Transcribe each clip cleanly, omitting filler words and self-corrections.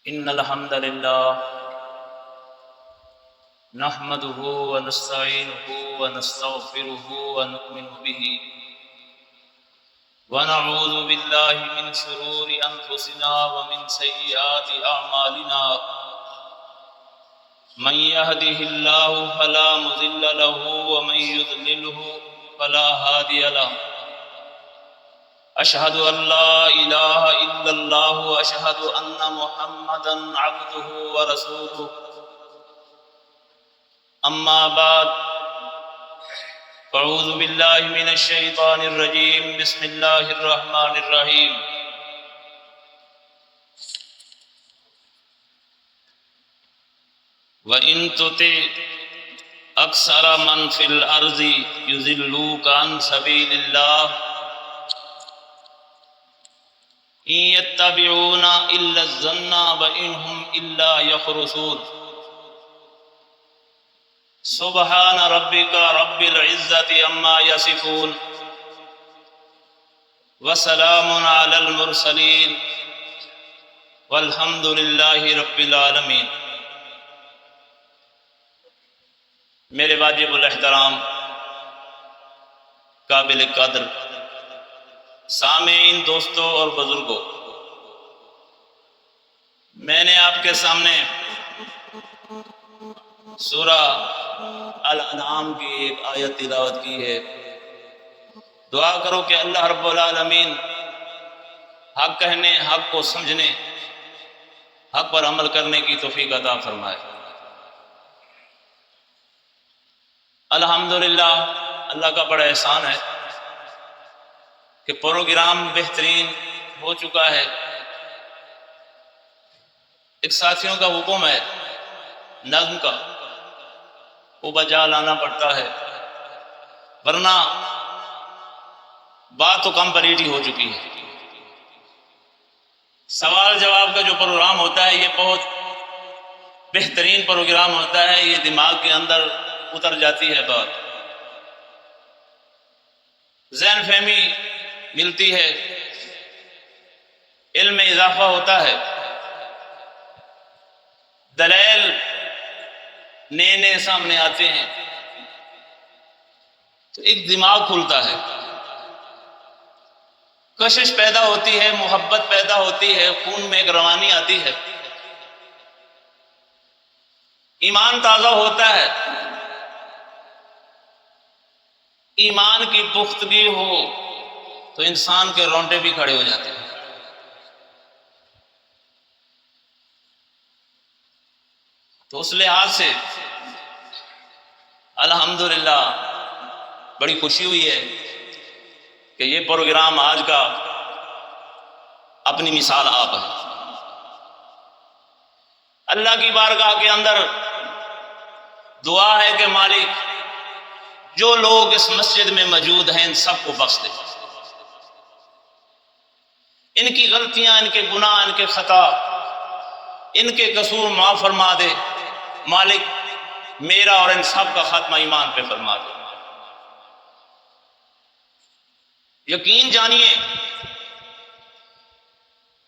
إن الحمد لله نحمده ونستعينه ونستغفره ونؤمن به ونعوذ بالله من شرور أنفسنا ومن سيئات أعمالنا من يهده الله فلا مضل له ومن يضلله فلا هادي له أشهد أن لا إله إلا الله وأشهد أن محمدا عبده ورسوله أما بعد فأعوذ بالله من الشيطان الرجيم بسم الله الرحمن الرحيم وَإِن تُطِعْ أَكْثَرَ مَنْ فِي الْأَرْضِ يُضِلُّوكَ عَنْ سَبِيلِ اللَّهِ إِن يَتَّبِعُونَ إِلَّا الظَّنَّ وَإِنْ هُمْ إِلَّا يَخْرُصُونَ سبحان ربك رب العزة عما يصفون وسلام على المرسلين والحمد لله رب العالمين۔ میرے واجب الاحترام قابل قدر سامعین، دوستوں اور بزرگوں، میں نے آپ کے سامنے سورہ الانعام کی ایک آیت تلاوت کی ہے۔ دعا کرو کہ اللہ رب العالمین حق کہنے، حق کو سمجھنے، حق پر عمل کرنے کی توفیق عطا فرمائے۔ الحمدللہ، اللہ کا بڑا احسان ہے کہ پروگرام بہترین ہو چکا ہے۔ ایک ساتھیوں کا حکم ہے نظم کا، وہ بجا لانا پڑتا ہے، ورنہ بات تو کمپلیٹ ہی ہو چکی ہے۔ سوال جواب کا جو پروگرام ہوتا ہے یہ بہت بہترین پروگرام ہوتا ہے، یہ دماغ کے اندر اتر جاتی ہے بات، ذہن فہمی ملتی ہے، علم میں اضافہ ہوتا ہے، دلائل نئے نئے سامنے آتے ہیں، تو ایک دماغ کھلتا ہے، کشش پیدا ہوتی ہے، محبت پیدا ہوتی ہے، خون میں ایک روانی آتی ہے، ایمان تازہ ہوتا ہے۔ ایمان کی پختگی ہو تو انسان کے رونٹے بھی کھڑے ہو جاتے ہیں۔ تو اس لحاظ سے الحمدللہ بڑی خوشی ہوئی ہے کہ یہ پروگرام آج کا اپنی مثال آپ ہے۔ اللہ کی بارگاہ کے اندر دعا ہے کہ مالک جو لوگ اس مسجد میں موجود ہیں ان سب کو بخش دے، ان کی غلطیاں، ان کے گناہ، ان کے خطا، ان کے قصور معاف فرما دے۔ مالک میرا اور ان سب کا خاتمہ ایمان پہ فرما دے۔ یقین جانیے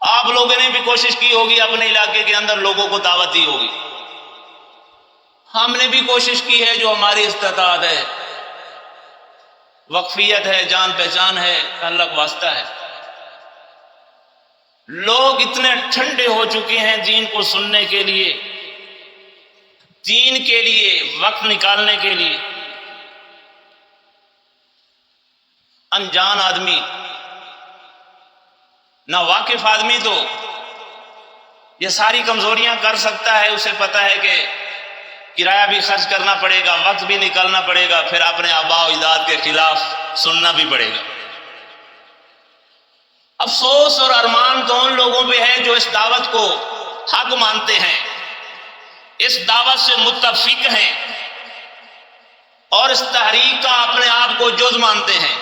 آپ لوگوں نے بھی کوشش کی ہوگی، اپنے علاقے کے اندر لوگوں کو دعوت دی ہوگی، ہم نے بھی کوشش کی ہے جو ہماری استطاعت ہے، وقفیت ہے، جان پہچان ہے، تعلق واسطہ ہے۔ لوگ اتنے ٹھنڈے ہو چکے ہیں دین کو سننے کے لیے، دین کے لیے وقت نکالنے کے لیے۔ انجان آدمی، نہ واقف آدمی تو یہ ساری کمزوریاں کر سکتا ہے، اسے پتا ہے کہ کرایہ بھی خرچ کرنا پڑے گا، وقت بھی نکالنا پڑے گا، پھر اپنے آباء و اجداد کے خلاف سننا بھی پڑے گا۔ افسوس اور ارمان تو ان لوگوں پہ ہے جو اس دعوت کو حق مانتے ہیں، اس دعوت سے متفق ہیں اور اس تحریک کا اپنے آپ کو جز مانتے ہیں،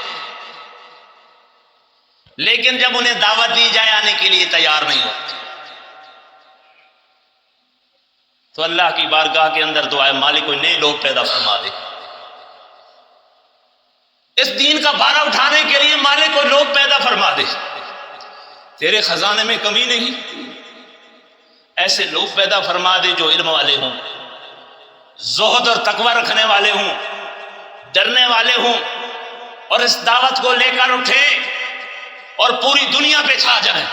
لیکن جب انہیں دعوت دی جائے آنے کے لیے تیار نہیں ہوتے۔ تو اللہ کی بارگاہ کے اندر دعا ہے مالک کوئی نئے لوگ پیدا فرما دے، اس دین کا بھارا اٹھانے کے لیے مالک کوئی لوگ پیدا فرما دے۔ تیرے خزانے میں کمی نہیں، ایسے لوگ پیدا فرما دے جو علم والے ہوں، زہد اور تقوی رکھنے والے ہوں، ڈرنے والے ہوں، اور اس دعوت کو لے کر اٹھیں اور پوری دنیا پہ چھا جائیں،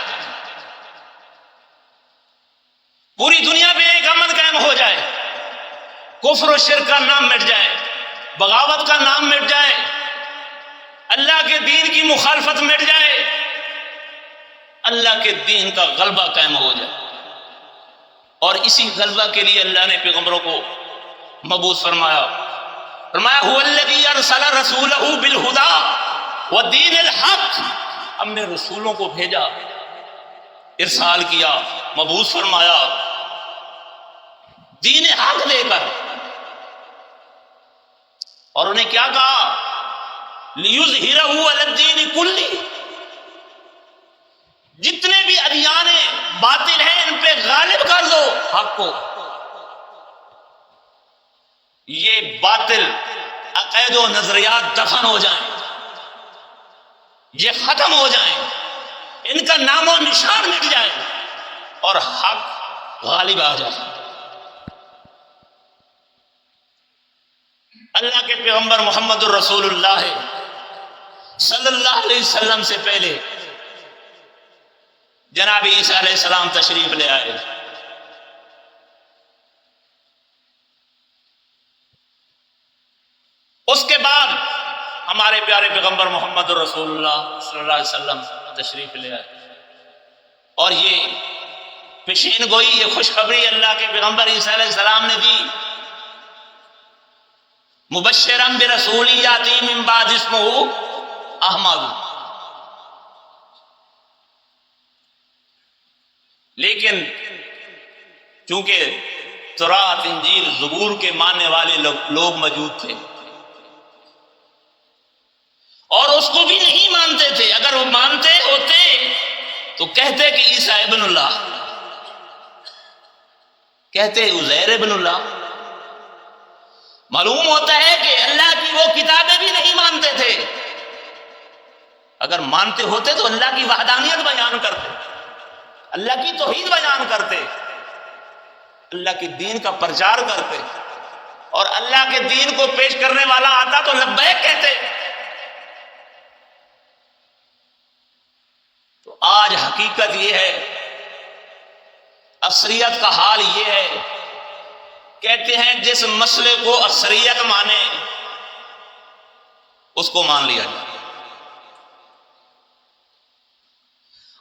پوری دنیا پہ ایک امن قائم ہو جائے، کفر و شرک کا نام مٹ جائے، بغاوت کا نام مٹ جائے، اللہ کے دین کی مخالفت مٹ جائے، اللہ کے دین کا غلبہ قائم ہو جائے۔ اور اسی غلبہ کے لیے اللہ نے پیغمبروں کو مبعوث فرمایا هو الذی ارسل رسولہ بالہدی ودین الحق، ہم نے رسولوں کو بھیجا، ارسال کیا، مبعوث فرمایا دین حق دے کر، اور انہیں کیا کہا لیظہرہ علی الدین کلہ، جتنے بھی ادیان باطل ہیں ان پہ غالب کر دو حق کو، یہ باطل عقائد و نظریات دفن ہو جائیں، یہ ختم ہو جائیں، ان کا نام و نشان مٹ جائے اور حق غالب آ جائے۔ اللہ کے پیغمبر محمد الرسول اللہ صلی اللہ علیہ وسلم سے پہلے جناب عیسیٰ علیہ السلام تشریف لے آئے، اس کے بعد ہمارے پیارے پیغمبر محمد الرسول اللہ صلی اللہ علیہ وسلم تشریف لے آئے، اور یہ پیشین گوئی، یہ خوشخبری اللہ کے پیغمبر عیسیٰ علیہ السلام نے دی، مبشرا برسول یاتی من بعد اسمہ احمد۔ لیکن چونکہ تورات انجیل زبور کے ماننے والے لوگ موجود تھے اور اس کو بھی نہیں مانتے تھے، اگر وہ مانتے ہوتے تو کہتے کہ عیسیٰ ابن اللہ، کہتے عزیر ابن اللہ۔ معلوم ہوتا ہے کہ اللہ کی وہ کتابیں بھی نہیں مانتے تھے، اگر مانتے ہوتے تو اللہ کی وحدانیت بیان کرتے، اللہ کی توحید بیان کرتے، اللہ کے دین کا پرچار کرتے، اور اللہ کے دین کو پیش کرنے والا آتا تو لبیک کہتے۔ تو آج حقیقت یہ ہے، اکثریت کا حال یہ ہے، کہتے ہیں جس مسئلے کو اکثریت مانے اس کو مان لیا جائے۔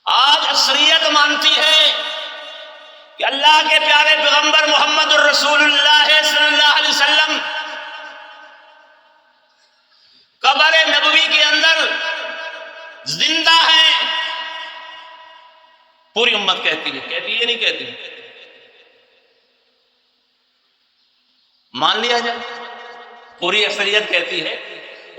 آج اکثریت مانتی ہے کہ اللہ کے پیارے پیغمبر محمد الرسول اللہ صلی اللہ علیہ وسلم قبر نبوی کے اندر زندہ ہیں، پوری امت کہتی ہے، کہتی ہے نہیں کہتی؟ مان لیا جائے، پوری اکثریت کہتی ہے،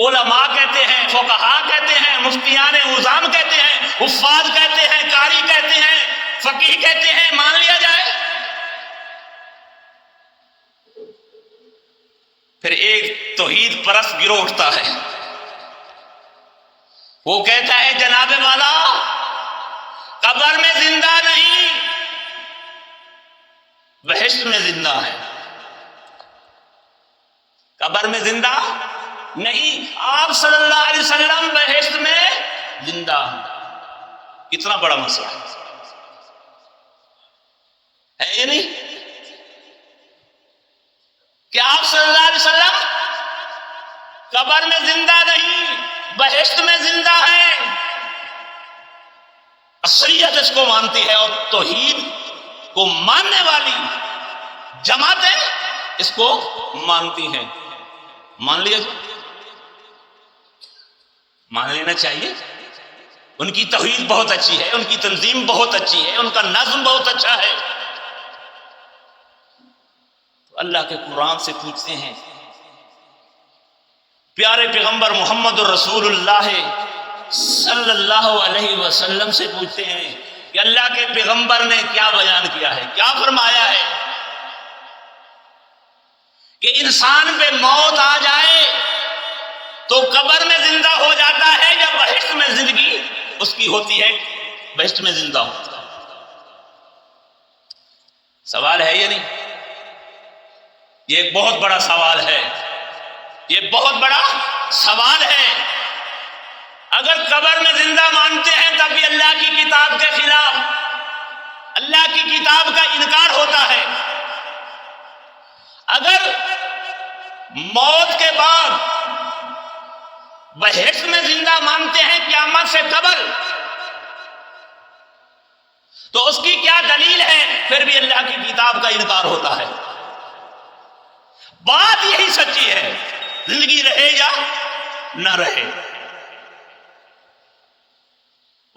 علماء کہتے ہیں، فقہاء کہتے ہیں، مفتیان اعظام کہتے ہیں، حفاظ کہتے ہیں، قاری کہتے ہیں، فقیہ کہتے ہیں، مان لیا جائے۔ پھر ایک توحید پرست گروہ اٹھتا ہے، وہ کہتا ہے جناب والا قبر میں زندہ نہیں، بہشت میں زندہ ہے۔ قبر میں زندہ نہیں، آپ صلی اللہ علیہ وسلم بہشت میں زندہ ہیں۔ کتنا بڑا مسئلہ ہے یہ نہیں کہ آپ صلی اللہ علیہ وسلم قبر میں زندہ نہیں، بہشت میں زندہ ہیں۔ اکثریت اس کو مانتی ہے، اور توحید کو ماننے والی جماعتیں اس کو مانتی ہیں۔ مان لیا جائے، مان لینا چاہیے۔ ان کی توحید بہت اچھی ہے، ان کی تنظیم بہت اچھی ہے، ان کا نظم بہت اچھا ہے۔ تو اللہ کے قرآن سے پوچھتے ہیں، پیارے پیغمبر محمد الرسول اللہ صلی اللہ علیہ وسلم سے پوچھتے ہیں کہ اللہ کے پیغمبر نے کیا بیان کیا ہے، کیا فرمایا ہے کہ انسان پہ موت آ جائے تو قبر میں زندہ ہو جاتا ہے یا بہشت میں زندگی اس کی ہوتی ہے، بہشت میں زندہ ہوتا ہے۔ سوال ہے یا نہیں؟ یہ ایک بہت بڑا سوال ہے، یہ بہت بڑا سوال ہے۔ اگر قبر میں زندہ مانتے ہیں تب بھی اللہ کی کتاب کے خلاف، اللہ کی کتاب کا انکار ہوتا ہے۔ اگر موت کے بعد بحث میں زندہ مانتے ہیں قیامت سے قبل، تو اس کی کیا دلیل ہے؟ پھر بھی اللہ کی کتاب کا انکار ہوتا ہے۔ بات یہی سچی ہے، زندگی رہے یا نہ رہے۔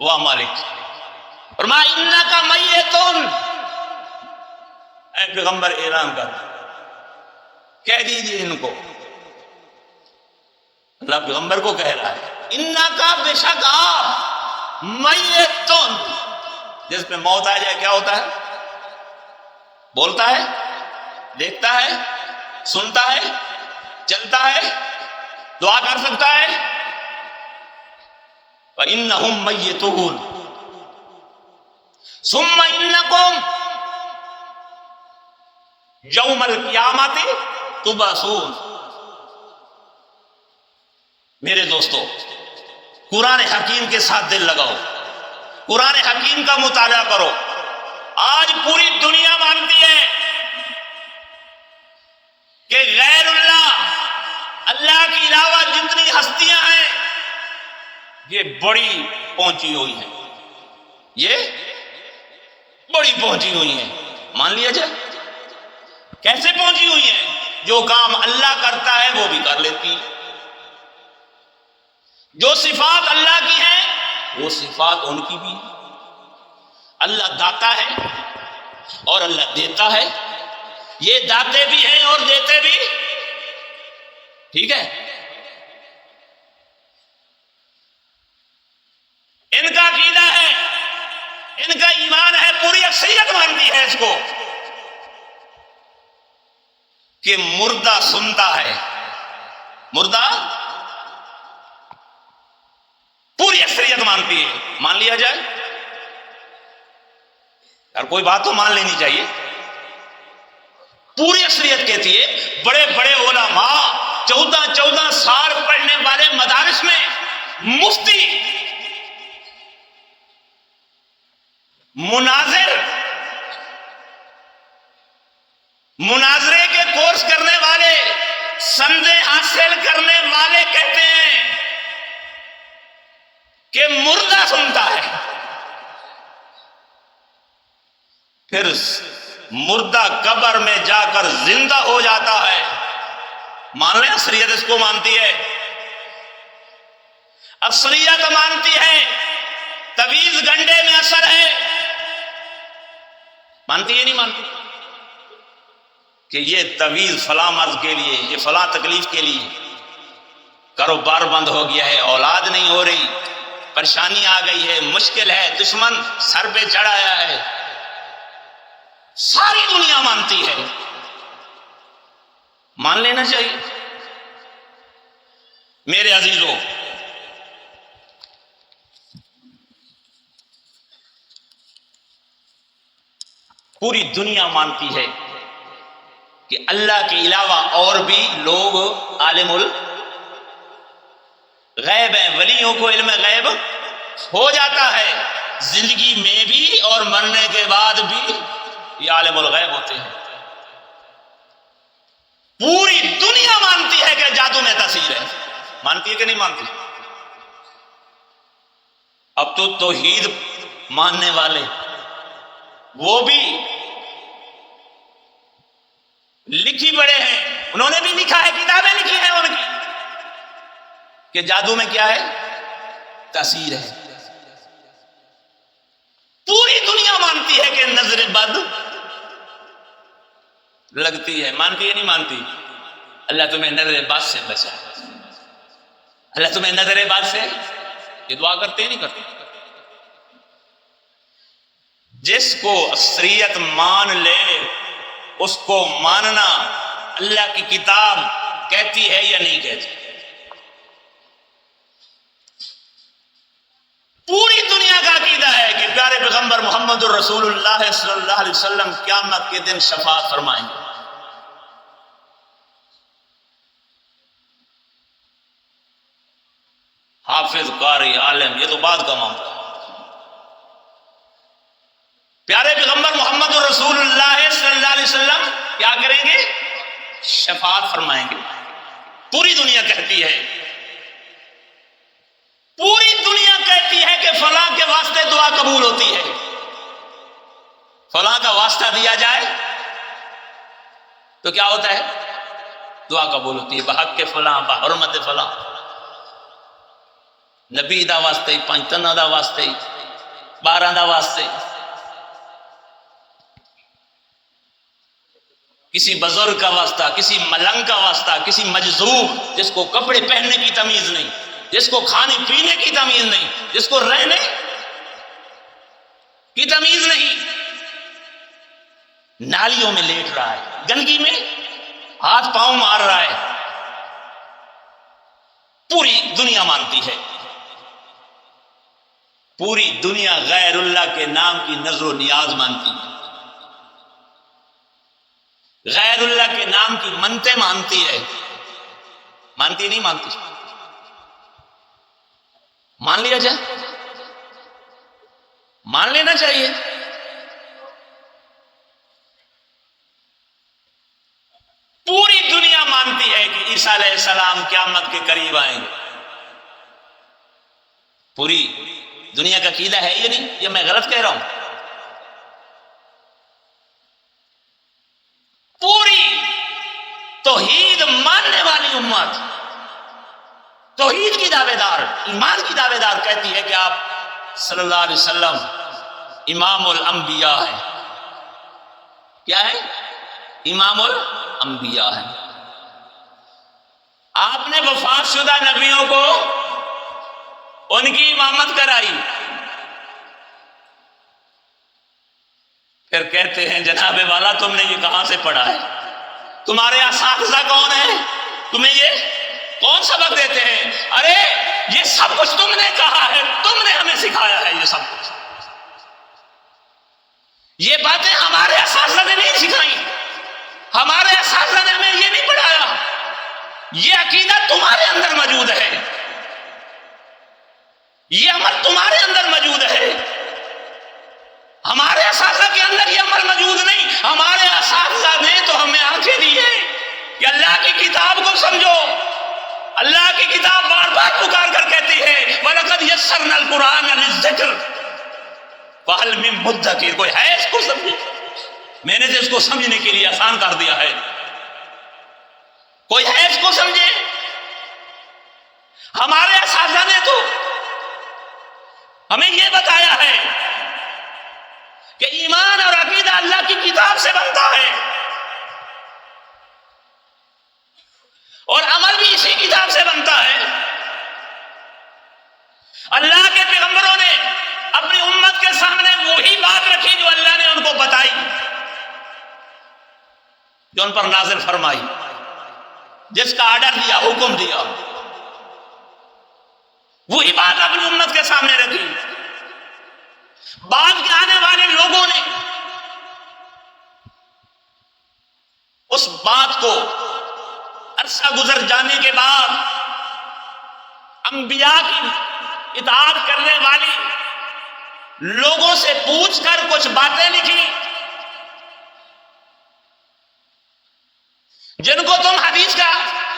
واہ مالک، فرمایا انکا میتون، اے پیغمبر اعلان کر، کہہ دیجئے ان کو، اللہ پیغمبر کو کہہ رہا ہے، انکا بے شک آپ میتون، جس پہ موت آ جائے کیا ہوتا ہے؟ بولتا ہے، دیکھتا ہے، سنتا ہے، چلتا ہے، دعا کر سکتا ہے۔ وَإِنَّهُمْ مَيِّتُونَ ثُمَّ إِنَّكُمْ يَوْمَ الْقِيَامَةِ تُبْعَثُونَ۔ میرے دوستو، قرآن حکیم کے ساتھ دل لگاؤ، قرآن حکیم کا مطالعہ کرو۔ آج پوری دنیا مانتی ہے کہ غیر اللہ، اللہ کے علاوہ جتنی ہستیاں ہیں یہ بڑی پہنچی ہوئی ہیں، یہ بڑی پہنچی ہوئی ہیں۔ مان لیا جائے، کیسے پہنچی ہوئی ہیں؟ جو کام اللہ کرتا ہے وہ بھی کر لیتی، جو صفات اللہ کی ہیں وہ صفات ان کی بھی۔ اللہ داتا ہے اور اللہ دیتا ہے، یہ داتے بھی ہیں اور دیتے بھی، ٹھیک ہے؟ ان کا عقیدہ ہے، ان کا ایمان ہے، پوری اکثریت مانتی ہے اس کو کہ مردہ سنتا ہے، مردہ پوری اکثریت مانتی ہے۔ مان لیا جائے یار، کوئی بات تو مان لینی چاہیے۔ پوری اکثریت کہتی ہے، بڑے بڑے علماء 14 سال پڑھنے والے مدارس میں مفتی، مناظرے کے کورس کرنے والے، سندے حاصل کرنے والے کہتے ہیں کہ مردہ سنتا ہے، پھر مردہ قبر میں جا کر زندہ ہو جاتا ہے۔ مان لیں، اکثریت اس کو مانتی ہے، اکثریت مانتی ہے تویز گنڈے میں اثر ہے۔ مانتی ہے نہیں مانتی کہ یہ تویز فلاں مرض کے لیے، یہ فلاں تکلیف کے لیے، کاروبار بند ہو گیا ہے، اولاد نہیں ہو رہی، پریشانی آ گئی ہے، مشکل ہے، دشمن سر پہ چڑھایا ہے، ساری دنیا مانتی ہے۔ مان لینا چاہیے۔ میرے عزیزوں، پوری دنیا مانتی ہے کہ اللہ کے علاوہ اور بھی لوگ عالم الغیب ہیں، ولیوں کو علم غیب ہو جاتا ہے، زندگی میں بھی اور مرنے کے بعد بھی یہ عالم الغیب ہوتے ہیں۔ پوری دنیا مانتی ہے کہ جادو میں تاثیر ہے۔ مانتی ہے کہ نہیں مانتی؟ اب تو توحید ماننے والے وہ بھی لکھی پڑے ہیں، انہوں نے بھی لکھا ہے، کتابیں لکھی ہیں ان کی، کہ جادو میں کیا ہے؟ تاثیر ہے۔ پوری دنیا مانتی ہے کہ نظر بد لگتی ہے۔ مانتی ہے نہیں مانتی؟ اللہ تمہیں نظر بد سے بچا، اللہ تمہیں نظر بد سے، یہ دعا کرتے نہیں کرتے؟ جس کو اکثریت مان لے اس کو ماننا اللہ کی کتاب کہتی ہے یا نہیں کہتی؟ پوری دنیا کا عقیدہ ہے کہ پیارے پیغمبر محمد الرسول اللہ صلی اللہ علیہ وسلم قیامت کے دن شفاعت فرمائیں گے. حافظ، قاری، عالم، یہ تو بعد کا معاملہ. پیارے پیغمبر محمد الرسول اللہ صلی اللہ علیہ وسلم کیا کریں گے؟ شفاعت فرمائیں گے. پوری دنیا کہتی ہے، پوری دنیا کہتی ہے کہ فلاں کے واسطے دعا قبول ہوتی ہے. فلاں کا واسطہ دیا جائے تو کیا ہوتا ہے؟ دعا قبول ہوتی ہے. بحق کے فلاں، بحرمت فلاں، نبی دا واسطے، پنجتنا دا واسطے، 12 دا واسطے، کسی بزرگ کا واسطہ، کسی ملنگ کا واسطہ، کسی مجذوب جس کو کپڑے پہننے کی تمیز نہیں، جس کو کھانے پینے کی تمیز نہیں، جس کو رہنے کی تمیز نہیں، نالیوں میں لیٹ رہا ہے، گندگی میں ہاتھ پاؤں مار رہا ہے. پوری دنیا مانتی ہے، پوری دنیا غیر اللہ کے نام کی نظر و نیاز مانتی ہے، غیر اللہ کے نام کی منتیں مانتی ہے. مانتی نہیں مانتی؟ مان لیا جائے، مان لینا چاہیے. پوری دنیا مانتی ہے کہ عیسیٰ علیہ السلام قیامت کے قریب آئیں گے. پوری دنیا کا عقیدہ ہے یہ نہیں؟ یہ میں غلط کہہ رہا ہوں؟ پوری توحید ماننے والی امت، توحید کی دعوے دار، ایمان کی دعوے دار کہتی ہے کہ آپ صلی اللہ علیہ وسلم امام الانبیاء ہیں. کیا ہے؟ امام الانبیاء ہیں. آپ نے وفات شدہ نبیوں کو ان کی امامت کرائی. پھر کہتے ہیں جناب والا تم نے یہ کہاں سے پڑھا ہے؟ تمہارے اساتذہ کون ہیں؟ تمہیں یہ کون سبق دیتے ہیں؟ ارے یہ سب کچھ تم نے کہا ہے، تم نے ہمیں سکھایا ہے. یہ سب کچھ، یہ باتیں ہمارے اساتذہ نے نہیں سکھائی، ہمارے اساتذہ نے ہمیں یہ نہیں پڑھایا. یہ عقیدہ تمہارے اندر موجود ہے، یہ عمل تمہارے اندر موجود ہے. ہمارے اساتذہ کے اندر یہ عمل موجود نہیں. ہمارے اساتذہ نے تو ہمیں آنکھیں دی ہیں کہ اللہ کی کتاب کو سمجھو. اللہ کی کتاب بار بار پکار کر کہتی ہے وَلَقَدْ يَسَّرْنَا الْقُرْآنَ لِلذِّكْرِ فَهَلْ مِن مُدَّكِرٍ. کوئی ہے اس کو سمجھے؟ میں نے اس کو سمجھنے کے لیے آسان کر دیا ہے. کوئی ہے اس کو سمجھے؟ ہمارے اساتذہ نے تو ہمیں یہ بتایا ہے کہ ایمان اور عقیدہ اللہ کی کتاب سے بنتا ہے اور عمل بھی اسی کتاب سے بنتا ہے. اللہ کے پیغمبروں نے اپنی امت کے سامنے وہی بات رکھی جو اللہ نے ان کو بتائی، جو ان پر نازل فرمائی، جس کا آرڈر دیا، حکم دیا، وہی بات اپنی امت کے سامنے رکھی. بعد کے آنے والے لوگوں نے اس بات کو عرصہ گزر جانے کے بعد انبیاء کی اطاعت کرنے والی لوگوں سے پوچھ کر کچھ باتیں لکھی جن کو تم حدیث کا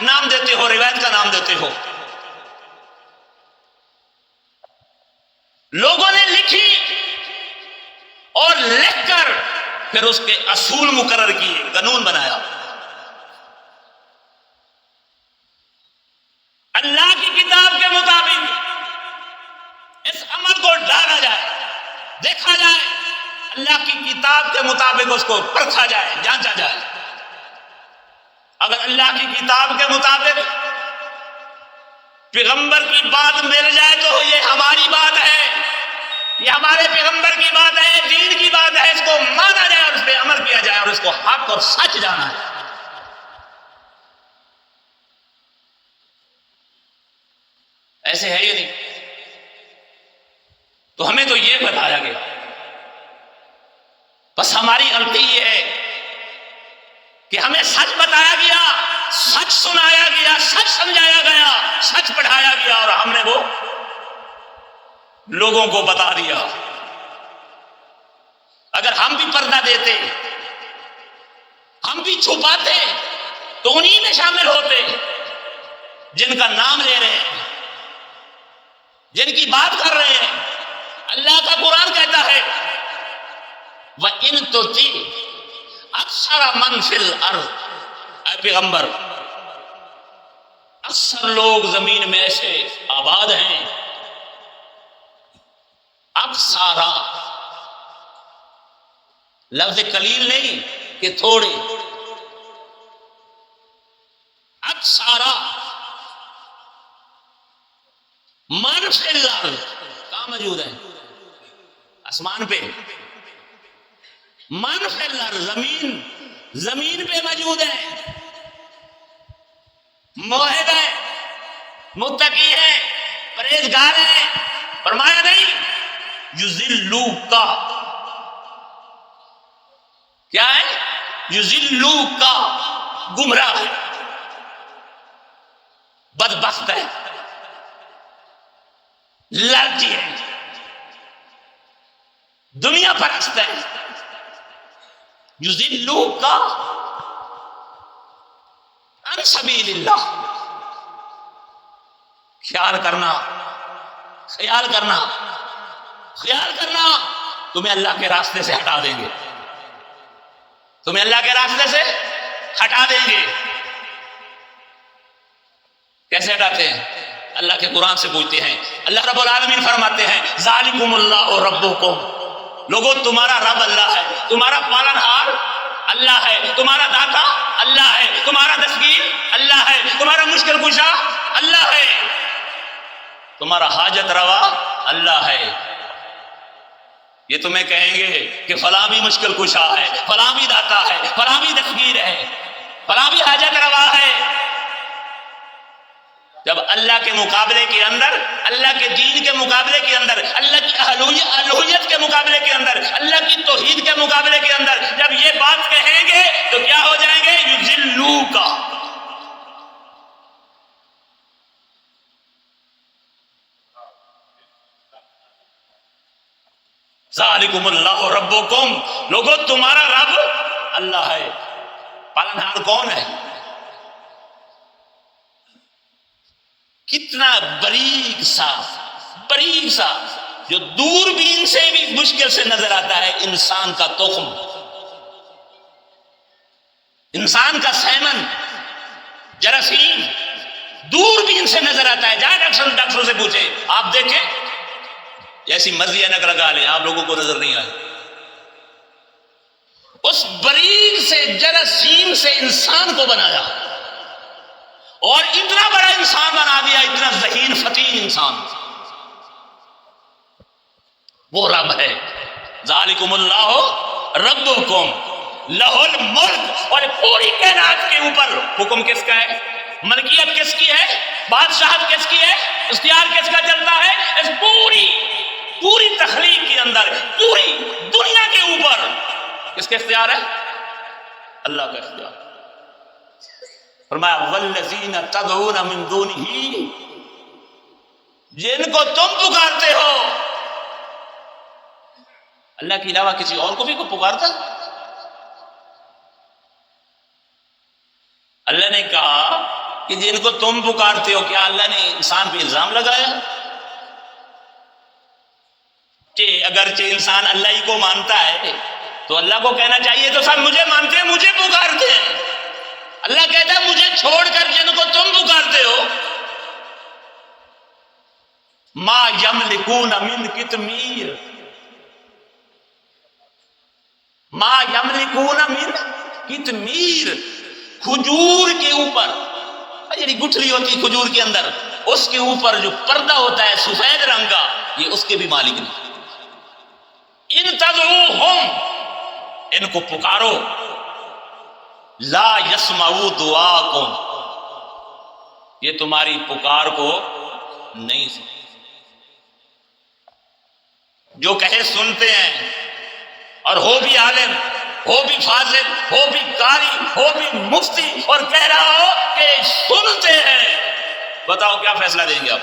نام دیتے ہو، روایت کا نام دیتے ہو. لوگوں نے لکھی اور لکھ کر پھر اس کے اصول مقرر کیے، قانون بنایا. اللہ کی کتاب کے مطابق اس عمل کو ڈالا جائے، دیکھا جائے، اللہ کی کتاب کے مطابق اس کو پرکھا جائے، جانچا جائے. اگر اللہ کی کتاب کے مطابق پیغمبر کی بات مل جائے تو یہ ہماری بات ہے، یہ ہمارے پیغمبر کی بات ہے، دین کی بات ہے. اس کو مانا جائے اور اس پہ عمل کیا جائے اور اس کو حق اور سچ جانا ہے. ایسے ہے یہ نہیں. تو ہمیں تو یہ بتایا گیا، بس ہماری غلطی یہ ہے کہ ہمیں سچ بتایا گیا، سچ سنایا گیا، سچ سمجھایا گیا، سچ پڑھایا گیا، اور ہم نے وہ لوگوں کو بتا دیا۔ اگر ہم بھی پردہ دیتے، ہم بھی چھپاتے، تو انہی میں شامل ہوتے جن کا نام لے رہے ہیں، جن کی بات کر رہے ہیں۔ اللہ کا قرآن کہتا ہے وَإِن تُطِعْ أَكْثَرَ مَنْ فِي الْأَرْضِ، اے پیغمبر، اکثر لوگ زمین میں ایسے آباد ہیں، اکثارا لفظ قلیل نہیں کہ تھوڑے، اکثارا من فی الارض، کہاں موجود ہے؟ آسمان پہ۔ من فی الارض، زمین پہ موجود ہے، موحد ہے، متقی ہے، پرہیزگار ہے۔ فرمایا نہیں یذلوک، کیا ہے؟ یذلوک، گمراہ ہے، بدبخت ہے، لالچی ہے، دنیا پرست ہے۔ یذلوک عن سبیل اللہ، خیال کرنا تمہیں اللہ کے راستے سے ہٹا دیں گے، تمہیں اللہ کے راستے سے ہٹا دیں گے۔ کیسے ہٹاتے ہیں؟ اللہ کے قرآن سے پوچھتے ہیں۔ اللہ رب العالمین فرماتے ہیں ذالکم اللہ ربکم، لوگوں تمہارا رب اللہ ہے، تمہارا پالنہار اللہ ہے، تمہارا داتا اللہ ہے، تمہارا دستگیر اللہ ہے، تمہارا مشکل کشا اللہ ہے، تمہارا حاجت روا اللہ ہے۔ یہ تمہیں کہیں گے کہ فلاں بھی مشکل کشا ہے، فلاں بھی داتا ہے، فلاں بھی دستگیر ہے، فلاں بھی حاجت روا ہے۔ جب اللہ کے مقابلے کے اندر، اللہ کے دین کے مقابلے کے اندر، اللہ کی الوہیت کے مقابلے کے اندر، اللہ کی توحید کے مقابلے کے اندر جب یہ بات کہیں گے تو کیا ہو جائیں گے؟ یذلوک۔ ذالکم اللہ ربکم، لوگوں تمہارا رب اللہ ہے۔ پالنہار کون ہے؟ کتنا باریک سا جو دوربین سے بھی مشکل سے نظر آتا ہے، انسان کا تخم، انسان کا سیمن، جراثیم دوربین سے نظر آتا ہے۔ جائے ڈاکٹر سے پوچھے، آپ دیکھیں جیسی مرضی اینک لگا لیں، آپ لوگوں کو نظر نہیں آئے۔ اس باریک سے جراثیم سے انسان کو بنایا اور اتنا بڑا انسان بنا دیا، اتنا ذہین فتین انسان، وہ رب ہے۔ ذالکم اللہ ربکم لہ الملک، اور پوری کائنات کے اوپر حکم کس کا ہے؟ ملکیت کس کی ہے؟ بادشاہت کس کی ہے؟ اختیار کس کا چلتا ہے؟ اس پوری تخلیق کے اندر، پوری دنیا کے اوپر کس کا اختیار ہے؟ اللہ کا اختیار۔ فرمایا والذین تدعون من دونہ، جن کو تم پکارتے ہو، اللہ کے علاوہ کسی اور کو بھی کوئی پکارتا؟ اللہ نے کہا کہ جن کو تم پکارتے ہو، کیا اللہ نے انسان پہ الزام لگایا کہ اگرچہ انسان اللہ ہی کو مانتا ہے تو اللہ کو کہنا چاہیے تو سب مجھے مانتے ہیں، مجھے پکارتے ہیں۔ اللہ کہتا ہے مجھے چھوڑ کر جن کو تم پکارتے ہو، ما یملکون من قطمیر، ما یملکون من قطمیر، کھجور کے اوپر، یہ گٹھلی ہوتی کھجور کے اندر، اس کے اوپر جو پردہ ہوتا ہے سفید رنگ کا، یہ اس کے بھی مالک نہیں۔ ان تدعوہم، ان کو پکارو، لا یسمعوا دعاکم، یہ تمہاری پکار کو نہیں سنتے۔ جو کہے سنتے ہیں، اور ہو بھی عالم، ہو بھی فاضل، ہو بھی قاری، ہو بھی مفتی، اور کہہ رہا ہو کہ سنتے ہیں، بتاؤ کیا فیصلہ دیں گے آپ؟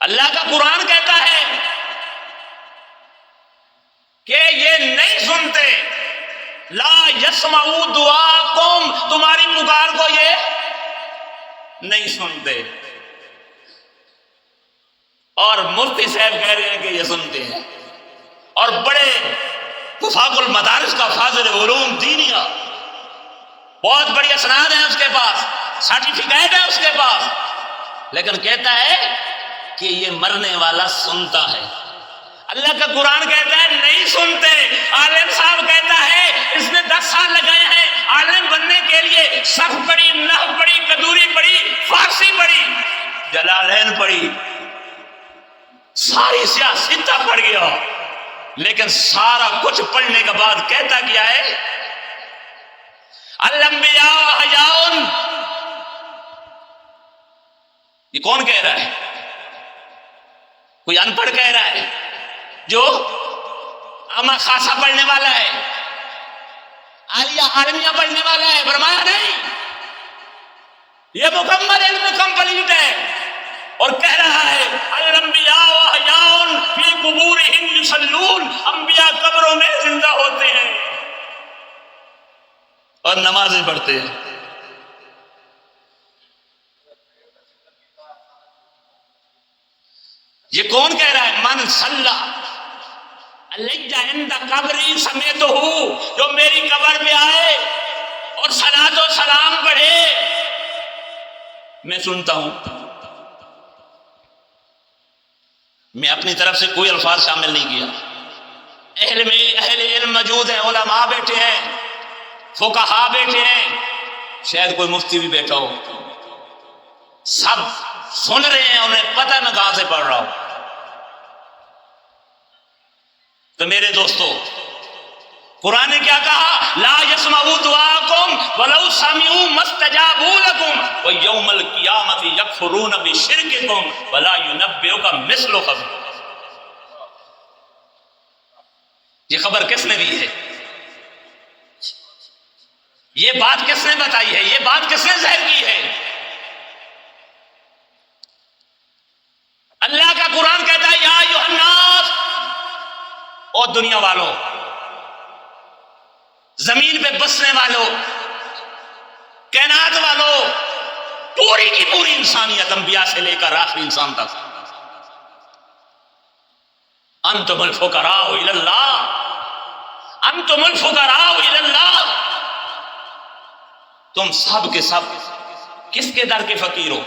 اللہ کا قرآن کہتا ہے کہ یہ نہیں سنتے، لا یسمعوا دعاکم، تمہاری پکار کو یہ نہیں سنتے، اور مفتی صاحب کہہ رہے ہیں کہ یہ سنتے ہیں، اور بڑے وفاق المدارس کا فاضل علوم دینیا، بہت بڑی اسناد ہیں اس کے پاس، سرٹیفکیٹ ہے اس کے پاس، لیکن کہتا ہے کہ یہ مرنے والا سنتا ہے۔ اللہ کا قرآن کہتا ہے نہیں سنتے۔ عالم صاحب کہتا ہے اس نے 10 سال لگائے ہیں عالم بننے کے لیے، صرف پڑھی، نحو پڑھی، قدوری پڑھی، فارسی پڑھی، جلالین پڑھی، ساری سیاستہ پڑھ گیا، لیکن سارا کچھ پڑھنے کے بعد کہتا کیا ہے؟ الانبیاء حیاء۔ یہ کون کہہ رہا ہے؟ کوئی ان پڑھ کہہ رہا ہے جو اما خاصا پڑھنے والا ہے، عالیہ عالمیہ پڑھنے والا ہے؟ فرمایا نہیں، یہ مکمل علم کمپلیٹ ہے، اور کہہ رہا ہے الانبیاء حیاء فی قبورہم یصلون، انبیاء قبروں میں زندہ ہوتے ہیں اور نمازیں پڑھتے ہیں۔ یہ کون کہہ رہا ہے؟ من صلی علی عند قبری سمیتہ، جو میری قبر پہ آئے اور صلاۃ و سلام پڑھے میں سنتا ہوں۔ میں اپنی طرف سے کوئی الفاظ شامل نہیں کیا، اہل علم موجود ہیں، علماء بیٹھے ہیں، فقہاء بیٹھے ہیں، شاید کوئی مفتی بھی بیٹھا ہو، سب سن رہے ہیں، انہیں پتہ میں کہاں سے پڑھ رہا ہوں۔ تو میرے دوستو، قرآن نے کیا کہا؟ لا یسمعوا دعاکم ولو سمعوا ما استجابوا لکم ویوم القیامۃ یکفرون بشرککم ولا ینبئک مثل خبیر۔ یہ خبر کس نے دی ہے؟ یہ بات کس نے بتائی ہے؟ یہ بات کس نے ظاہر کی ہے؟ اللہ کا قرآن کہتا ہے یا ایھا الناس، اور دنیا والوں، زمین پہ بسنے والوں، کائنات والوں، پوری کی پوری انسانیت، انبیاء سے لے کر آخری انسان تک، انتم الفقراء الی اللہ، انتم الفقراء الی اللہ، تم سب کے سب کس کے در کے فقیر ہو؟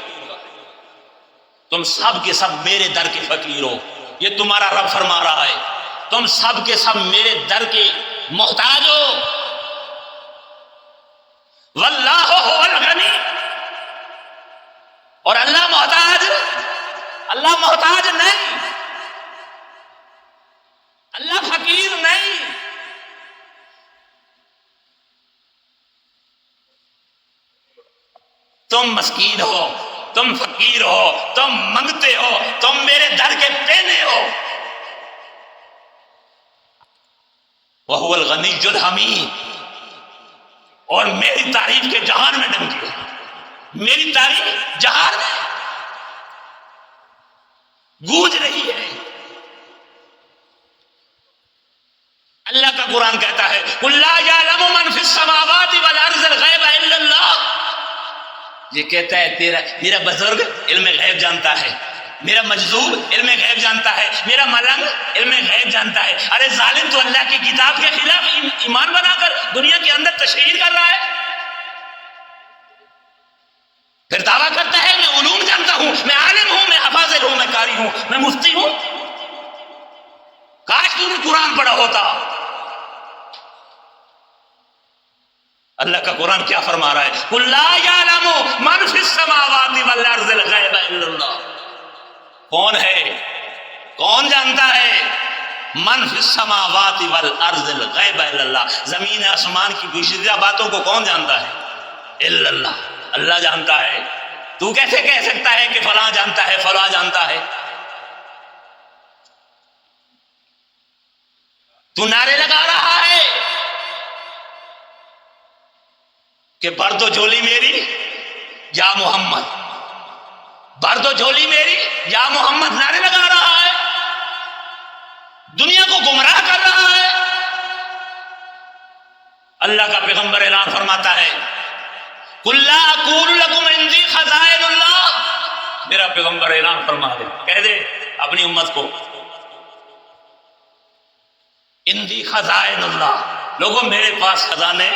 تم سب کے سب میرے در کے فقیر ہو، یہ تمہارا رب فرما رہا ہے، تم سب کے سب میرے در کے محتاج ہو۔ واللہ هو الغنی، اور اللہ محتاج نہیں، اللہ فقیر نہیں۔ تم مسکین ہو، تم فقیر ہو، تم منگتے ہو، تم میرے در کے پینے ہو۔ وَهُوَ الْغَنِيُّ الْحَمِيدُ، اور میری تعریف کے جہان میں ڈنکی ہے، میری تعریف جہان میں گونج رہی ہے۔ اللہ کا قرآن کہتا ہے قُلْ لَا يَعْلَمُ مَنْ فِي السَّمَاوَاتِ وَالْأَرْضِ الْغَيْبَ إِلَّا اللَّهُ۔ یہ کہتا ہے میرا بزرگ علم غیب جانتا ہے، میرا مجذوب علم غیب جانتا ہے، میرا ملنگ علم غیب جانتا ہے۔ ارے ظالم، تو اللہ کی کتاب کے خلاف ایمان بنا کر دنیا کے اندر تشہیر کر رہا ہے، پھر دعویٰ کرتا ہے میں علوم جانتا ہوں، میں عالم ہوں، میں حافظ ہوں، میں قاری ہوں، میں مفتی ہوں۔ کاش تو نے قرآن پڑھا ہوتا۔ اللہ کا قرآن کیا فرما رہا ہے؟ قُلْ لَا يَعْلَمُ مَنْ فِي السَّمَاوَاتِ وَالْأَرْضِ الْغَيْبَ إِلَّا اللَّهُ۔ کون ہے؟ کون جانتا ہے؟ من فی السماوات والارض الغیب الا اللہ، زمین آسمان کی گشودہ باتوں کو کون جانتا ہے؟ الا اللہ، اللہ جانتا ہے۔ تو کیسے کہہ سکتا ہے کہ فلاں جانتا ہے، فلاں جانتا ہے؟ تو نعرے لگا رہا ہے کہ بھر دو جھولی میری یا محمد، بھر دو جھولی میری یا محمد، نعرے لگا رہا ہے، دنیا کو گمراہ کر رہا ہے۔ اللہ کا پیغمبر اعلان فرماتا ہے قُلْ لَا أَقُولُ لَكُمْ عِنْدِي خَزَائِنُ اللَّهِ، میرا پیغمبر اعلان فرما دے، کہہ دے اپنی امت کو عِنْدِي خَزَائِنُ اللَّهِ، لوگوں میرے پاس خزانے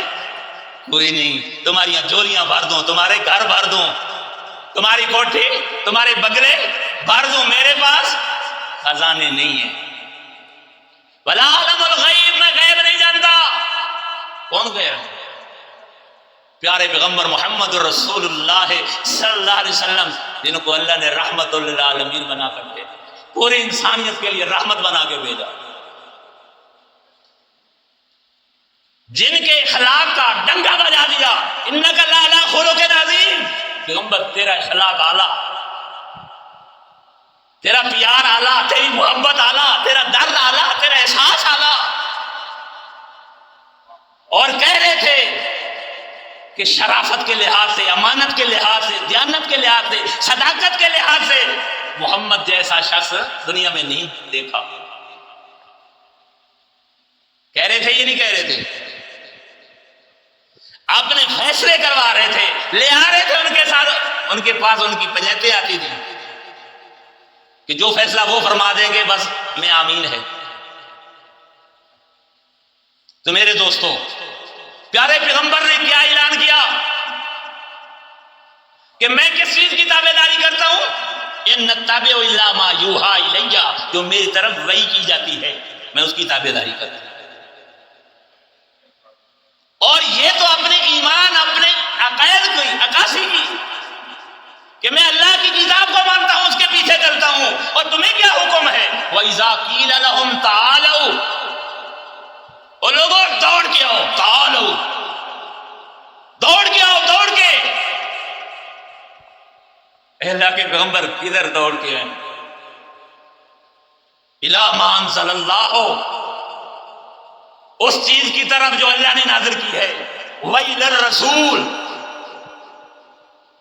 کوئی نہیں، تمہاری جولیاں بھر دوں، تمہارے گھر بھر دوں، تمہاری کوٹھی، تمہارے بنگلے بھر دوں، میرے پاس خزانے نہیں ہیں۔ وَلَا أَعْلَمُ الْغَيْبَ، میں غیب نہیں جانتا۔ کون غیب؟ پیارے پیغمبر محمد رسول اللہ صلی اللہ علیہ وسلم، جن کو اللہ نے رحمت للعالمین بنا کر کے پوری انسانیت کے لیے رحمت بنا کے بھیجا، جن کے اخلاق کا ڈنگا بجا دیا، انک لعلی خلق عظیم، پیغمبر تیرا اخلاق اعلیٰ، تیرا پیار اعلیٰ، تیری محبت اعلیٰ، تیرا درد اعلیٰ، تیرا احساس اعلیٰ۔ اور کہہ رہے تھے کہ شرافت کے لحاظ سے، امانت کے لحاظ سے، دیانت کے لحاظ سے، صداقت کے لحاظ سے محمد جیسا شخص دنیا میں نہیں دیکھا۔ کہہ رہے تھے یہ نہیں کہہ رہے تھے، اپنے فیصلے کروا رہے تھے، لے آ رہے تھے ان کے ساتھ، ان کے پاس ان کی پنجیتیں آتی تھی کہ جو فیصلہ وہ فرما دیں گے بس میں آمین ہے۔ تو میرے دوستو، پیارے پیغمبر نے کیا اعلان کیا کہ میں کس چیز کی تابع داری کرتا ہوں؟ ان نتبع الا ما یوحی الی، جو میری طرف وحی کی جاتی ہے میں اس کی تابع داری کرتا ہوں۔ اور یہ تو اپنے ایمان، اپنے عقائد کی عکاسی کی کہ میں اللہ کی کتاب کو مانتا ہوں، اس کے پیچھے چلتا ہوں۔ اور تمہیں کیا حکم ہے؟ وَإِذَا قِيلَ لَهُمْ تَعَالَوْا، اور لوگوں دوڑ کے آؤ، تعالو، دوڑ کے آؤ، دوڑ کے۔ اے اللہ کے پیغمبر کدھر دوڑ کے ہیں؟ اِلَى مَا أَنزَلَ اللَّهُ، اس چیز کی طرف جو اللہ نے نازل کی ہے، وَإِلَى الرَّسُولِ،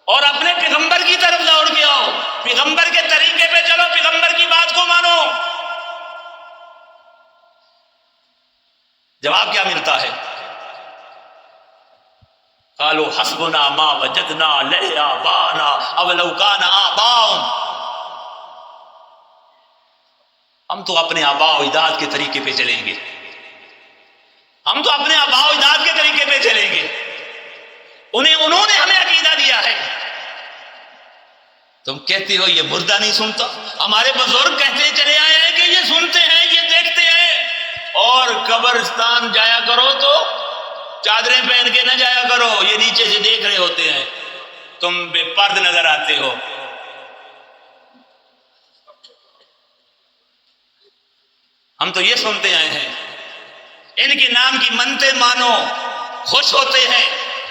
اور اپنے پیغمبر کی طرف دوڑ کے آؤ، پیغمبر کے طریقے پہ چلو، پیغمبر کی بات کو مانو۔ جواب کیا ملتا ہے؟ قالوا حسبنا ما وجدنا علیہ آباءنا اولو کان آباؤہم، ہم تو اپنے آباء و اجداد کے طریقے پہ چلیں گے، ہم تو اپنے آباء و اجداد کے طریقے پہ چلیں گے، انہوں نے ہمیں عقیدہ دیا ہے۔ تم کہتے ہو یہ مردہ نہیں سنتا، ہمارے بزرگ کہتے چلے آئے ہیں کہ یہ سنتے ہیں، یہ دیکھتے ہیں۔ اور قبرستان جایا کرو تو چادریں پہن کے نہ جایا کرو، یہ نیچے سے دیکھ رہے ہوتے ہیں، تم بے پرد نظر آتے ہو۔ ہم تو یہ سنتے آئے ہیں، ان کے نام کی منتیں مانو، خوش ہوتے ہیں،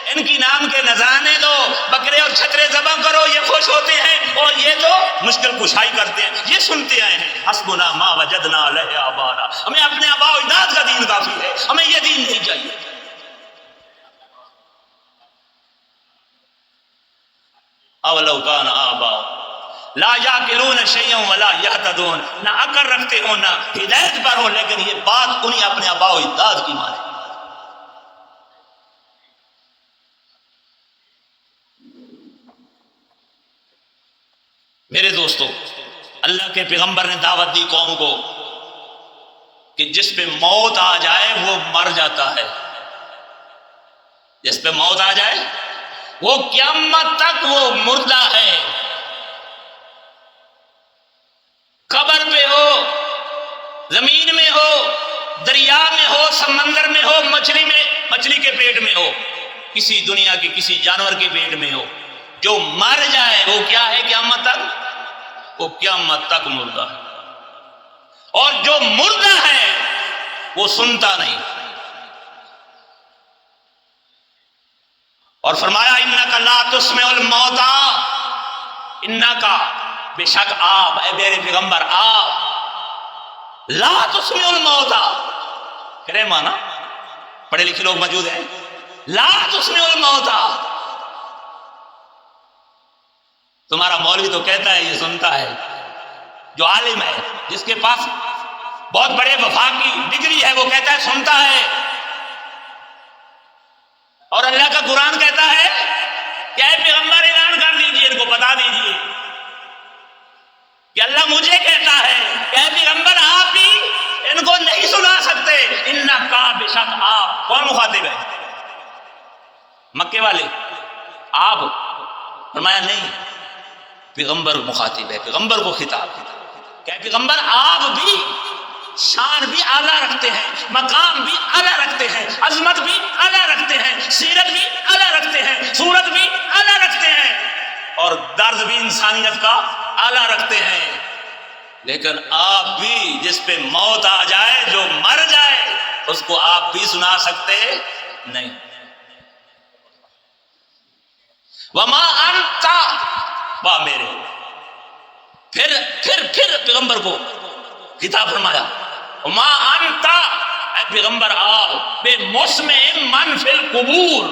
ان کی نام کے نذرانے دو، بکرے اور چھکرے ذبح کرو، یہ خوش ہوتے ہیں، اور یہ تو مشکل کشائی کرتے ہیں۔ یہ سنتے آئے ہیں حسبنا ما وجدنا علیہ آباءنا، ہمیں اپنے آباء و اجداد کا دین کافی ہے، ہمیں یہ دین نہیں چاہیے۔ اولو کان آباؤہم لا یعقلون شیئا ولا یہتدون، نہ عقل رکھتے ہو نہ ہدایت پر ہو، لیکن یہ بات انہیں اپنے آباء و اجداد کی مانے۔ میرے دوستو، اللہ کے پیغمبر نے دعوت دی قوم کو کہ جس پہ موت آ جائے وہ مر جاتا ہے، جس پہ موت آ جائے وہ قیامت تک وہ مردہ ہے، قبر پہ ہو، زمین میں ہو، دریا میں ہو، سمندر میں ہو، مچھلی کے پیٹ میں ہو، کسی دنیا کے کسی جانور کے پیٹ میں ہو، جو مر جائے وہ کیا ہے؟ قیامت تک، وہ قیامت تک مردہ ہے۔ اور جو مردہ ہے وہ سنتا نہیں۔ اور فرمایا انک لا تسمع الموتى، انک بے شک آپ، اے میرے پیغمبر آپ، لا تسمع الموتى، کرے مانا پڑھے لکھے لوگ موجود ہیں. لا تسمع الموتى، تمہارا مولوی تو کہتا ہے یہ سنتا ہے، جو عالم ہے جس کے پاس بہت بڑے وفا کی ڈگری ہے وہ کہتا ہے سنتا ہے. اور اللہ کا قرآن کہتا ہے کہ اے پیغمبر اعلان کر دیجئے، ان کو بتا دیجئے کہ اللہ مجھے کہتا ہے کہ اے پیغمبر آپ بھی ان کو نہیں سنا سکتے. انکا، بے شک آپ. کون مخاطب ہے؟ مکے والے. آپ فرمایا نہیں، پیغمبر مخاطب ہے، پیغمبر کو خطاب کہ پیغمبر آپ بھی شان بھی اعلیٰ رکھتے ہیں، مقام بھی اعلیٰ رکھتے ہیں، عظمت بھی اعلیٰ رکھتے ہیں، سیرت بھی اعلیٰ رکھتے ہیں، صورت بھی اعلیٰ رکھتے ہیں، اور درد بھی انسانیت کا اعلیٰ رکھتے ہیں. لیکن آپ بھی جس پہ موت آ جائے، جو مر جائے، اس کو آپ بھی سنا سکتے نہیں. وما انت، واہ میرے. پھر پیغمبر کو خطاب فرمایا وما انت، اے پیغمبر آپ بے مسمع من فی القبور،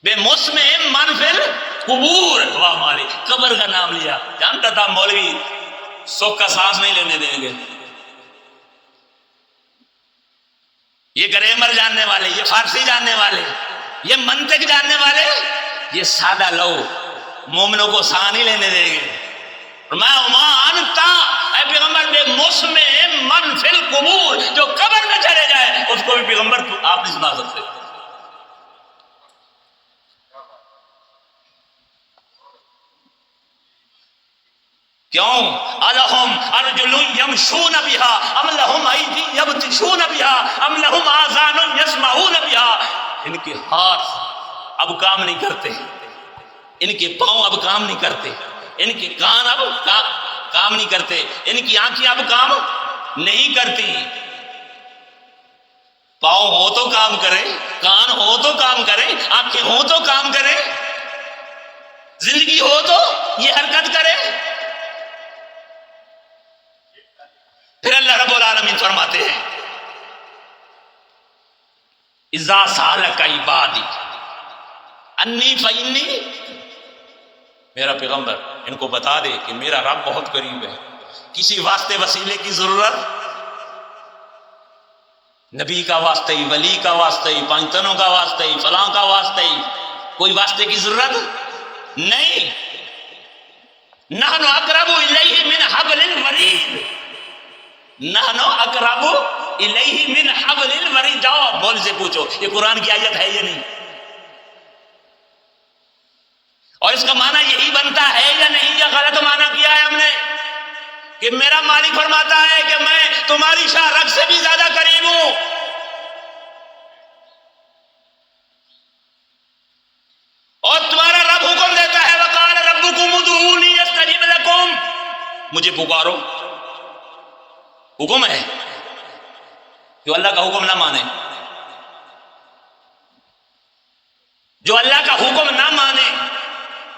بے مسمع من فی القبور. واہ مالی، قبر کا نام لیا. جانتا تھا مولوی سکھ کا سانس نہیں لینے دیں گے. یہ گریمر جاننے والے، یہ فارسی جاننے والے، یہ منطق جاننے والے، یہ سادہ لو مومنوں کو سانس نہیں لینے دیں گے. میں وما انت، اے پیغمبر بے مسمع من فی القبور، جو قبر میں چلے جائے اس کو بھی پیغمبر آپ نہیں سنا سکتے. کیوں؟ الہم ارجل یمشون بها ام لہم ایدی یبطشون بها ام لہم آذان یسمعون بها. ان کے ہاتھ اب کام نہیں کرتے، ان کے پاؤں اب کام نہیں کرتے، ان کے کان اب کام نہیں کرتے، ان کی آنکھیں اب کام نہیں کرتی. پاؤں ہو تو کام کرے، کان ہو تو کام کرے، آنکھیں ہو تو کام کرے، زندگی ہو تو یہ حرکت کرے. پھر اللہ رب العالمین فرماتے ہیں اذا سالک عبادی انی فانی، میرا پیغمبر ان کو بتا دے کہ میرا رب بہت قریب ہے. کسی واسطے وسیلے کی ضرورت، نبی کا واسطہ ہی، ولی کا واسطہ ہی، پانچتنوں کا واسطہ ہی، فلاں کا واسطہ ہی، کوئی واسطے کی ضرورت نہیں. نحن اقرب الیہ من حبل الورید، نحن اقرب الیہ من حبل الورید. جاؤ بول سے پوچھو یہ قرآن کی آیت ہے یا نہیں، اور اس کا معنی یہی بنتا ہے یا نہیں، یا غلط معنی کیا ہے ہم نے کہ میرا مالک فرماتا ہے کہ میں تمہاری شاہ رگ سے بھی زیادہ قریب ہوں. اور تمہارا رب حکم دیتا ہے وقال ربکم ادعونی استجب لکم، مجھے پکارو. حکم ہے جو اللہ کا حکم نہ مانے، جو اللہ کا حکم نہ مانے،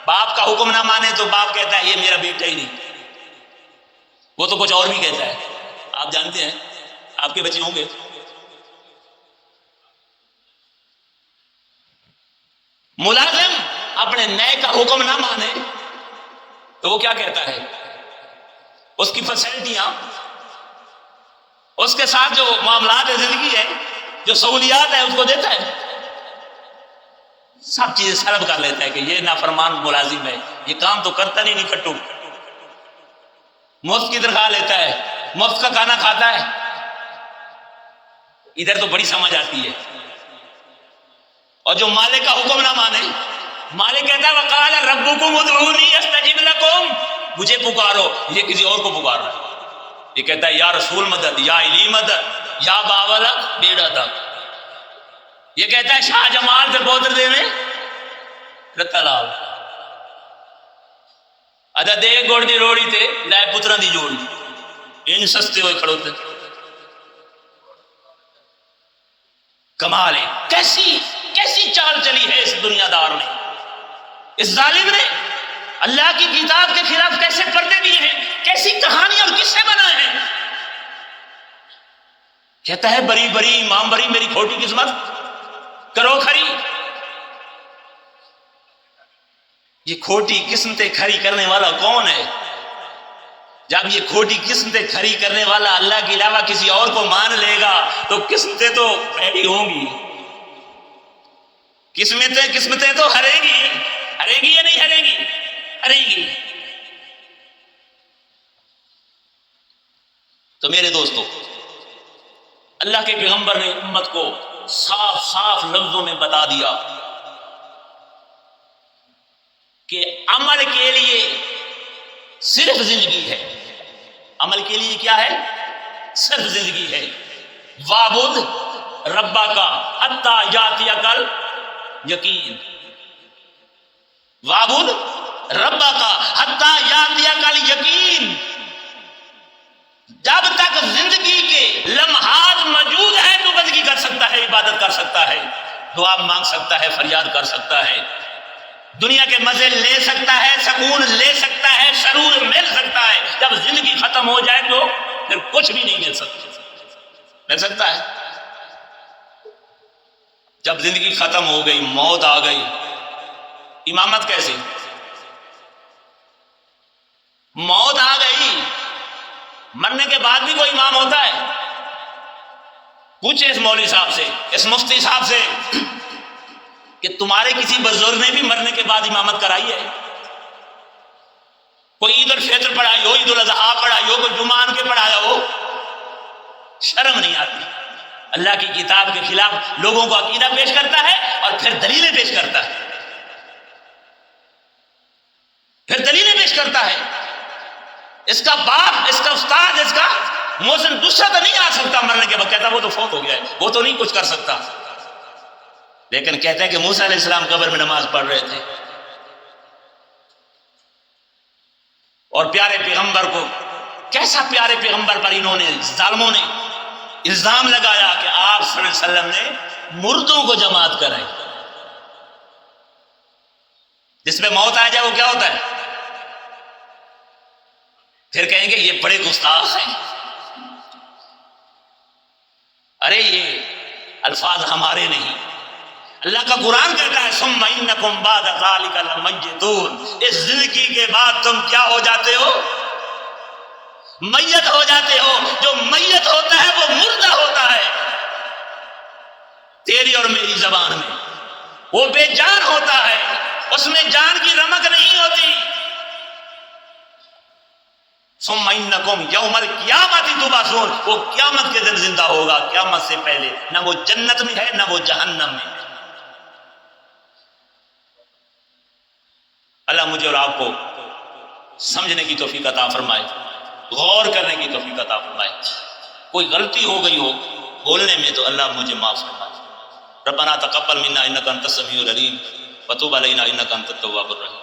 باپ کا حکم نہ مانے تو باپ کہتا ہے یہ میرا بیٹا ہی نہیں، وہ تو کچھ اور بھی کہتا ہے. آپ جانتے ہیں آپ کے بچے ہوں گے، ملازم اپنے نئے کا حکم نہ مانے تو وہ کیا کہتا ہے، اس کی فیسلٹیاں، اس کے ساتھ جو معاملات زندگی ہے، جو سہولیات ہے، اس کو دیتا ہے، سب چیزیں سلب کر لیتا ہے کہ یہ نافرمان ملازم ہے، یہ کام تو کرتا نہیں کٹو، مفت کی تنخواہ لیتا ہے، مفت کا کھانا کھاتا ہے. ادھر تو بڑی سمجھ آتی ہے. اور جو مالک کا حکم نہ مانے، مالک کہتا ہے وقال ربکم ادعونی استجب لکم، مجھے پکارو، یہ کسی اور کو پکار رہا ہے. یہ کہتا ہے یا رسول مدد، یا علی مدد، یا باولا بیڑا تھا. یہ کہتا ہے شاہ جمال تے پوتر دے میں رتا لاؤ، ادا دے گوڑ دی روڑی تے لائے پترا دی جوڑی، ان سستے ہوئے کھڑوتے. کمال ہے، کیسی چال چلی ہے اس دنیا دار نے، اس ظالم نے اللہ کی کتاب کے خلاف کیسے پردے دیے ہیں، کیسی کہانی اور قصے بنائے ہیں. کہتا ہے بری بری امام بری، میری کھوٹی قسمت کرو کھری۔ یہ کھوٹی قسمتیں کھری کرنے والا کون ہے؟ جب یہ کھوٹی قسمتیں کھری کرنے والا اللہ کے علاوہ کسی اور کو مان لے گا تو قسمتیں تو پھیلی ہوں گی، قسمتیں تو ہرے گی یا نہیں ہرے گی؟ ہرے گی۔ تو میرے دوستو، اللہ کے پیغمبر نے امت کو صاف صاف لفظوں میں بتا دیا کہ عمل کے لیے صرف زندگی ہے۔ عمل کے لیے کیا ہے؟ صرف زندگی ہے۔ وَاعْبُدْ رَبَّكَ حَتَّى يَأْتِيَكَ الْيَقِينُ، وَاعْبُدْ رَبَّكَ حَتَّى يَأْتِيَكَ الْيَقِينُ۔ جب تک زندگی کے لمحات موجود ہیں تو بندگی کر سکتا ہے، عبادت کر سکتا ہے، دعا مانگ سکتا ہے، فریاد کر سکتا ہے، دنیا کے مزے لے سکتا ہے، سکون لے سکتا ہے، سرور مل سکتا ہے۔ جب زندگی ختم ہو جائے تو پھر کچھ بھی نہیں مل سکتا ہے۔ جب زندگی ختم ہو گئی، موت آ گئی، امامت کیسے؟ موت آ گئی، مرنے کے بعد بھی کوئی امام ہوتا ہے؟ پوچھے اس مولوی صاحب سے، اس مفتی صاحب سے کہ تمہارے کسی بزرگ نے بھی مرنے کے بعد امامت کرائی ہے؟ کوئی عید الفطر پڑھائی ہو، عید الاضحیٰ پڑھائی ہو، کوئی جمعہ کے پڑھایا ہو؟ شرم نہیں آتی؟ اللہ کی کتاب کے خلاف لوگوں کو عقیدہ پیش کرتا ہے اور پھر دلیلیں پیش کرتا ہے، اس کا باپ، اس کا استاد، اس کا موزن دوسرا تو نہیں آ سکتا مرنے کے بعد، کہتا وہ تو فوت ہو گیا ہے، وہ تو نہیں کچھ کر سکتا، لیکن کہتے ہیں کہ موسیٰ علیہ السلام قبر میں نماز پڑھ رہے تھے اور پیارے پیغمبر کو، کیسا پیارے پیغمبر پر انہوں نے، ظالموں نے الزام لگایا کہ آپ صلی اللہ علیہ وسلم نے مردوں کو جماعت کرائی۔ جس پہ موت آ جائے وہ کیا ہوتا ہے؟ پھر کہیں گے یہ بڑے گستاخ ہیں۔ ارے یہ الفاظ ہمارے نہیں، اللہ کا قرآن کہتا ہے ثم انکم بعد ذلک لمیتون، اس زندگی کے بعد تم کیا ہو جاتے ہو؟ میت ہو جاتے ہو۔ جو میت ہوتا ہے وہ مردہ ہوتا ہے، تیری اور میری زبان میں وہ بے جان ہوتا ہے، اس میں جان کی رمق نہیں ہوتی۔ ثم انکم یوم القیامت تبعثون، وہ قیامت کے دن زندہ ہوگا، قیامت سے پہلے نہ وہ جنت میں ہے نہ وہ جہنم میں ہے۔ اللہ مجھے اور آپ کو سمجھنے کی توفیق عطا فرمائے، غور کرنے کی توفیق عطا فرمائے۔ کوئی غلطی ہو گئی ہو بولنے میں تو اللہ مجھے معاف فرمائے۔ ربنا تقبل منا انک انت السمیع العلیم وتب علینا انک انت التواب الرحیم۔